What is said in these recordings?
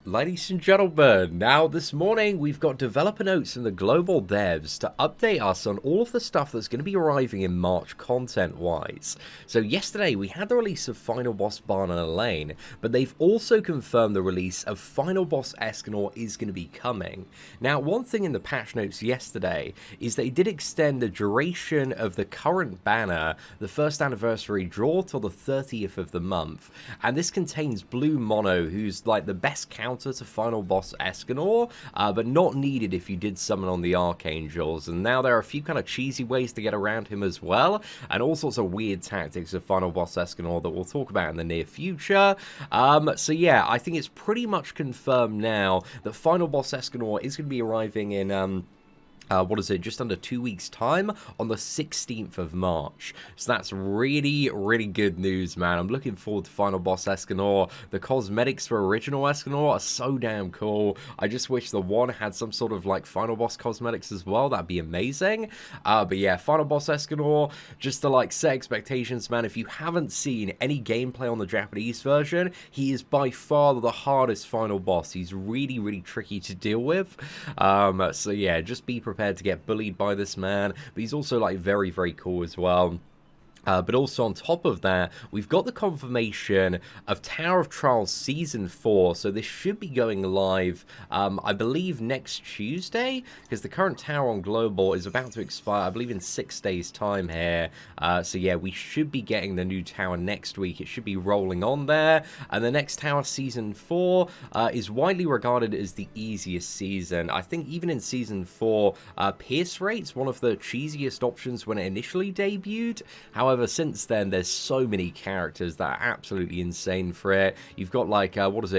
Ladies and gentlemen, now this morning we've got developer notes from the global devs to update us on all of the stuff that's going to be arriving in March content-wise. So yesterday we had the release of Final Boss Barn and Elaine, but they've also confirmed the release of Final Boss Escanor is going to be coming. Now, one thing in the patch notes yesterday is they did extend the duration of the current banner, the first anniversary draw, till the 30th of the month, and this contains Blue Mono, who's like the best counter to Final Boss Escanor, but not needed if you did summon on the Archangels. And now there are a few kind of cheesy ways to get around him as well, and all sorts of weird tactics of Final Boss Escanor that we'll talk about in the near future. So yeah, I think it's pretty much confirmed now that Final Boss Escanor is going to be arriving in just under 2 weeks' time on the 16th of March. So that's really, really good news, man. I'm looking forward to Final Boss Escanor. The cosmetics for original Escanor are so damn cool. I just wish the one had some sort of like Final Boss cosmetics as well. That'd be amazing. But yeah, Final Boss Escanor, just to like set expectations, man. If you haven't seen any gameplay on the Japanese version, he is by far the hardest final boss. He's really, really tricky to deal with. So yeah, just be prepared to get bullied by this man, but he's also like very, very cool as well. But also on top of that, we've got the confirmation of Tower of Trials Season 4, so this should be going live, I believe, next Tuesday, because the current Tower on Global is about to expire, I believe, in 6 days' time here. So yeah, we should be getting the new Tower next week. It should be rolling on there, and the next Tower, Season 4, is widely regarded as the easiest season. I think even in Season 4, Pierce Rate's one of the cheesiest options when it initially debuted. However, since then, there's so many characters that are absolutely insane for it. You've got, like,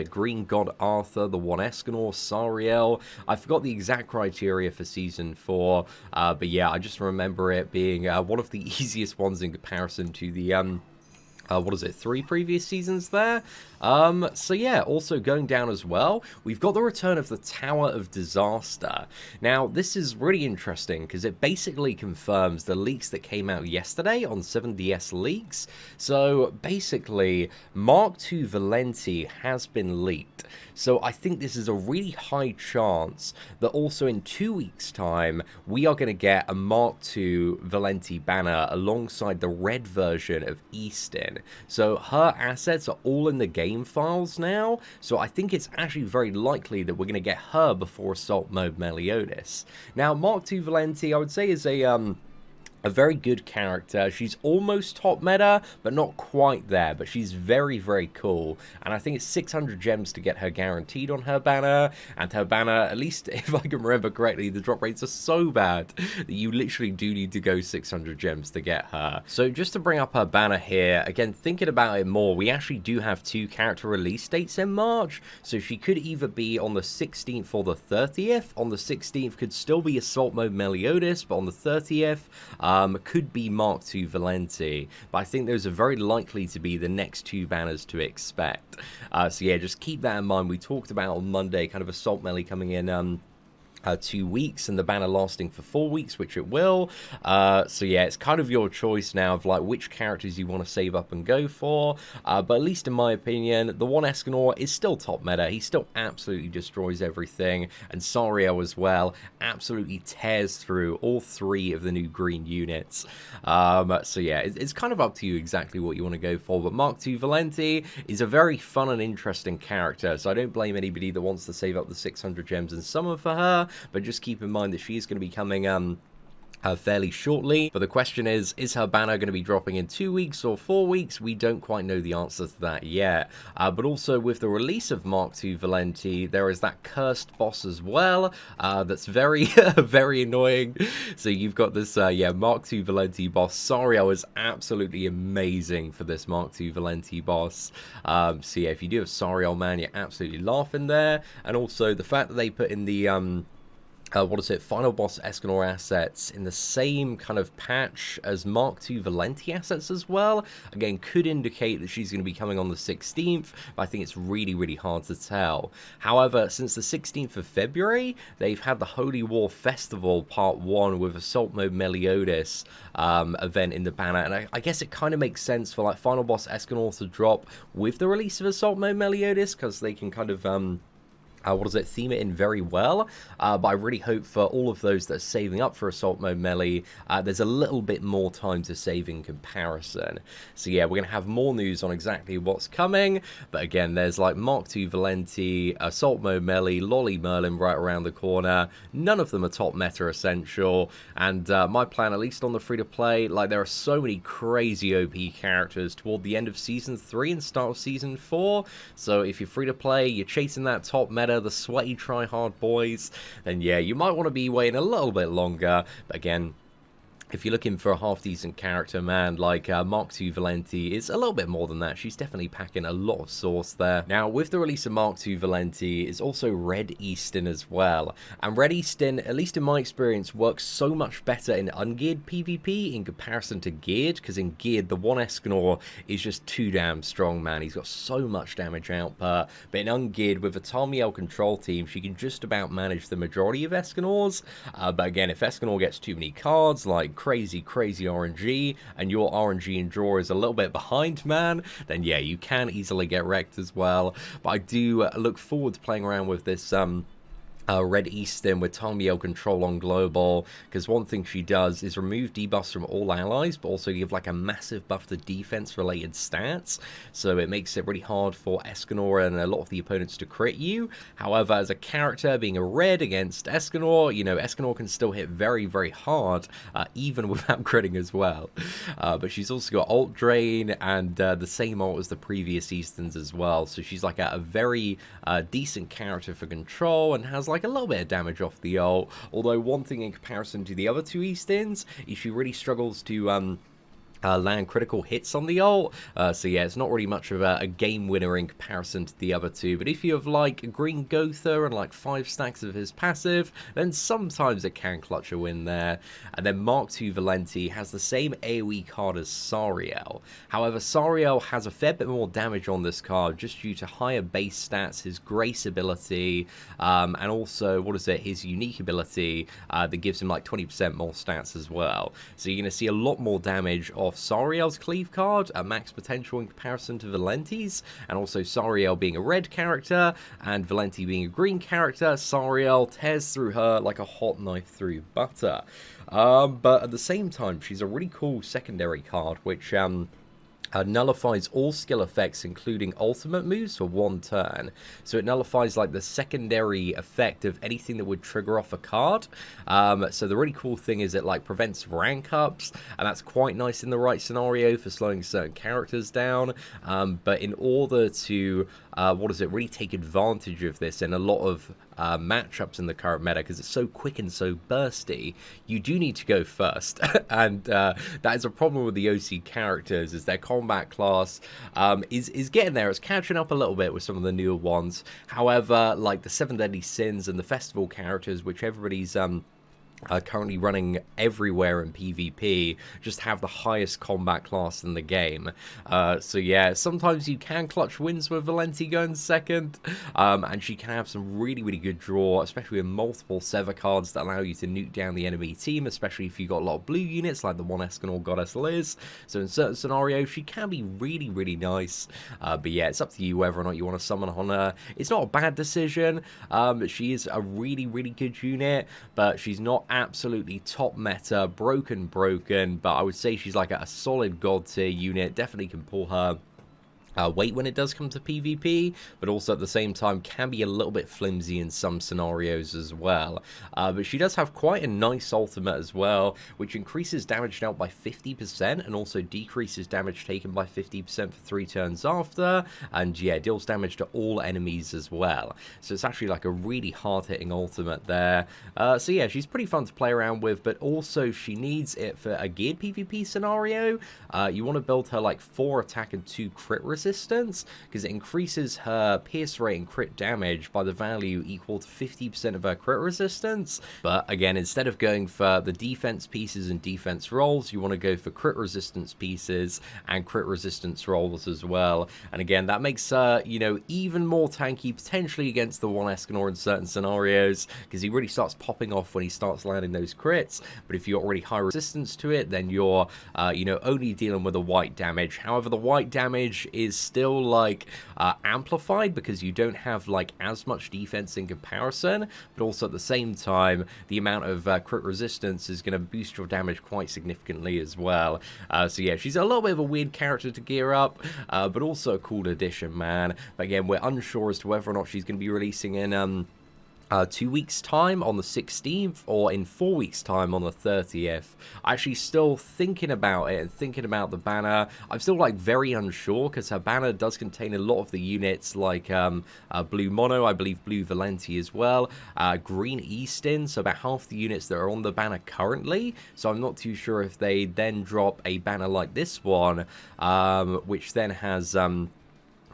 Green God Arthur, the One Escanor, Sariel. I forgot the exact criteria for Season 4, but yeah, I just remember it being one of the easiest ones in comparison to the, 3 previous seasons there? So yeah, also going down as well, we've got the return of the Tower of Disaster. Now, this is really interesting because it basically confirms the leaks that came out yesterday on 7DS Leaks. So basically, Mark II Valenti has been leaked. So I think this is a really high chance that also in 2 weeks' time, we are going to get a Mark II Valenti banner alongside the red version of Easton. So her assets are all in the game files now, so I think it's actually very likely that we're going to get her before Assault Mode Meliodas. Now, Mark II Valenti, I would say, is a very good character. She's almost top meta, but not quite there, but she's very, very cool, and I think it's 600 gems to get her guaranteed on her banner, and her banner, at least if I can remember correctly, the drop rates are so bad that you literally do need to go 600 gems to get her. So just to bring up her banner here, again, thinking about it more, we actually do have 2 character release dates in March, so she could either be on the 16th or the 30th. On the 16th could still be Assault Mode Meliodas, but on the 30th, could be Mark II Valenti, but I think those are very likely to be the next 2 banners to expect. So yeah, just keep that in mind. We talked about on Monday kind of Assault Melee coming in 2 weeks and the banner lasting for 4 weeks, which it will. So yeah, it's kind of your choice now of like which characters you want to save up and go for, but at least in my opinion, the One Escanor is still top meta. He still absolutely destroys everything, and Sariel as well absolutely tears through all 3 of the new green units. So yeah, it's kind of up to you exactly what you want to go for, but Mark II Valenti is a very fun and interesting character, so I don't blame anybody that wants to save up the 600 gems and summon for her. But just keep in mind that she is going to be coming fairly shortly. But the question is her banner going to be dropping in 2 weeks or 4 weeks? We don't quite know the answer to that yet. But also with the release of Mark II Valenti, there is that cursed boss as well. That's very, very annoying. So you've got this, Mark II Valenti boss. Sariel is absolutely amazing for this Mark II Valenti boss. So yeah, if you do have Sariel, man, you're absolutely laughing there. And also the fact that they put in the Final Boss Escanor assets in the same kind of patch as Mark II Valenti assets as well, again, could indicate that she's going to be coming on the 16th, but I think it's really, really hard to tell. However, since the 16th of February, they've had the Holy War Festival Part 1 with Assault Mode Meliodas event in the banner, and I guess it kind of makes sense for like Final Boss Escanor to drop with the release of Assault Mode Meliodas, because they can kind of theme it in very well, but I really hope for all of those that are saving up for Assault Mode Melee, there's a little bit more time to save in comparison. So yeah, we're going to have more news on exactly what's coming, but again, there's like Mark II Valenti, Assault Mode Melee, Lolly Merlin right around the corner. None of them are top meta essential, and my plan, at least on the free-to-play, like there are so many crazy OP characters toward the end of Season 3 and start of Season 4, so if you're free-to-play, you're chasing that top meta, the sweaty try-hard boys, then yeah, you might want to be waiting a little bit longer. But again, if you're looking for a half-decent character, man, like Mark II Valenti is a little bit more than that. She's definitely packing a lot of sauce there. Now, with the release of Mark II Valenti is also Red Easton as well. And Red Easton, at least in my experience, works so much better in ungeared PvP in comparison to geared, because in geared, the one Escanor is just too damn strong, man. He's got so much damage output. But in ungeared, with a Tamiel control team, she can just about manage the majority of Escanors. But again, if Escanor gets too many cards, like crazy RNG, and your RNG and draw is a little bit behind, man, then yeah, you can easily get wrecked as well. But I do look forward to playing around with this Red Easton with Tamiel control on global, because one thing she does is remove debuffs from all allies, but also give like a massive buff to defense related stats, so it makes it really hard for Escanor and a lot of the opponents to crit you. However, as a character being a red against Escanor, you know, Escanor can still hit very hard, even without critting as well. But she's also got ult drain and the same ult as the previous Eastons as well, so she's like a very decent character for control and has like a little bit of damage off the ult. Although one thing in comparison to the other two Eastons is she really struggles to land critical hits on the ult, so yeah, it's not really much of a game winner in comparison to the other two. But if you have like a Green Gotha and like 5 stacks of his passive, then sometimes it can clutch a win there. And then Mark II Valenti has the same AoE card as Sariel. However, Sariel has a fair bit more damage on this card just due to higher base stats, his Grace ability, and also, what is it, his unique ability that gives him like 20% more stats as well. So you're going to see a lot more damage off Sariel's cleave card at max potential in comparison to Valenti's, and also Sariel being a red character and Valenti being a green character, Sariel tears through her like a hot knife through butter. But at the same time, she's a really cool secondary card, which nullifies all skill effects, including ultimate moves, for 1 turn. So it nullifies like the secondary effect of anything that would trigger off a card. So the really cool thing is it like prevents rank ups, and that's quite nice in the right scenario for slowing certain characters down. But in order to really take advantage of this in a lot of matchups in the current meta, because it's so quick and so bursty, you do need to go first. And that is a problem with the OC characters, is their combat class is getting there. It's catching up a little bit with some of the newer ones. However, like the 7 Deadly Sins and the Festival characters, which everybody's currently running everywhere in PvP, just have the highest combat class in the game. So yeah, sometimes you can clutch wins with Valenti going second, and she can have some really good draw, especially with multiple Sever cards that allow you to nuke down the enemy team, especially if you've got a lot of blue units like the one Escanor Goddess Liz. So in certain scenarios, she can be really nice. But yeah, it's up to you whether or not you want to summon on her. It's not a bad decision. She is a really good unit, but she's not absolutely top meta, broken, but I would say she's like a solid god tier unit. Definitely can pull her weight when it does come to PvP, but also at the same time can be a little bit flimsy in some scenarios as well. But she does have quite a nice ultimate as well, which increases damage dealt by 50% and also decreases damage taken by 50% for 3 turns after, and yeah, deals damage to all enemies as well. So it's actually like a really hard-hitting ultimate there. So yeah, she's pretty fun to play around with, but also she needs it for a geared PvP scenario. You want to build her like 4 attack and 2 crit resistance, because it increases her pierce rate and crit damage by the value equal to 50% of her crit resistance. But again, instead of going for the defense pieces and defense rolls, you want to go for crit resistance pieces and crit resistance rolls as well. And again, that makes her, you know, even more tanky potentially against the one Escanor in certain scenarios, because he really starts popping off when he starts landing those crits. But if you're already high resistance to it, then you're you know, only dealing with the white damage. However, the white damage is still, like, amplified because you don't have, like, as much defense in comparison, but also at the same time, the amount of crit resistance is going to boost your damage quite significantly as well. So yeah, she's a little bit of a weird character to gear up, but also a cool addition, man. But again, we're unsure as to whether or not she's going to be releasing in 2 weeks time on the 16th or in 4 weeks time on the 30th. Actually still thinking about it and thinking about the banner. I'm still like very unsure because her banner does contain a lot of the units like blue mono, I believe blue Valenti as well, green Eastin, so about half the units that are on the banner currently. So I'm not too sure if they then drop a banner like this one, which then has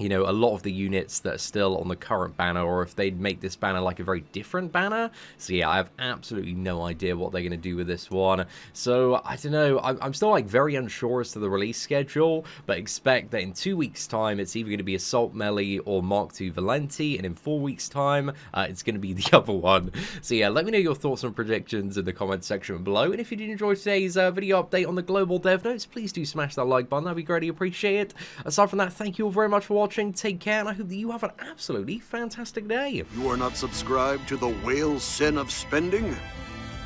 you know, a lot of the units that are still on the current banner, or if they'd make this banner like a very different banner. So yeah, I have absolutely no idea what they're going to do with this one. So I don't know, I'm still like very unsure as to the release schedule, but expect that in 2 weeks time it's either going to be Assault Melee or Mark II Valenti, and in 4 weeks time it's going to be the other one. So yeah, let me know your thoughts and predictions in the comments section below, and if you did enjoy today's video update on the global dev notes, please do smash that like button, that'd be greatly appreciated. Aside from that, thank you all very much for watching, take care, and I hope that you have an absolutely fantastic day. You are not subscribed to the whale sin of spending?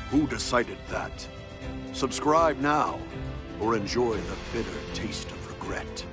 Who decided that? Subscribe now, or enjoy the bitter taste of regret.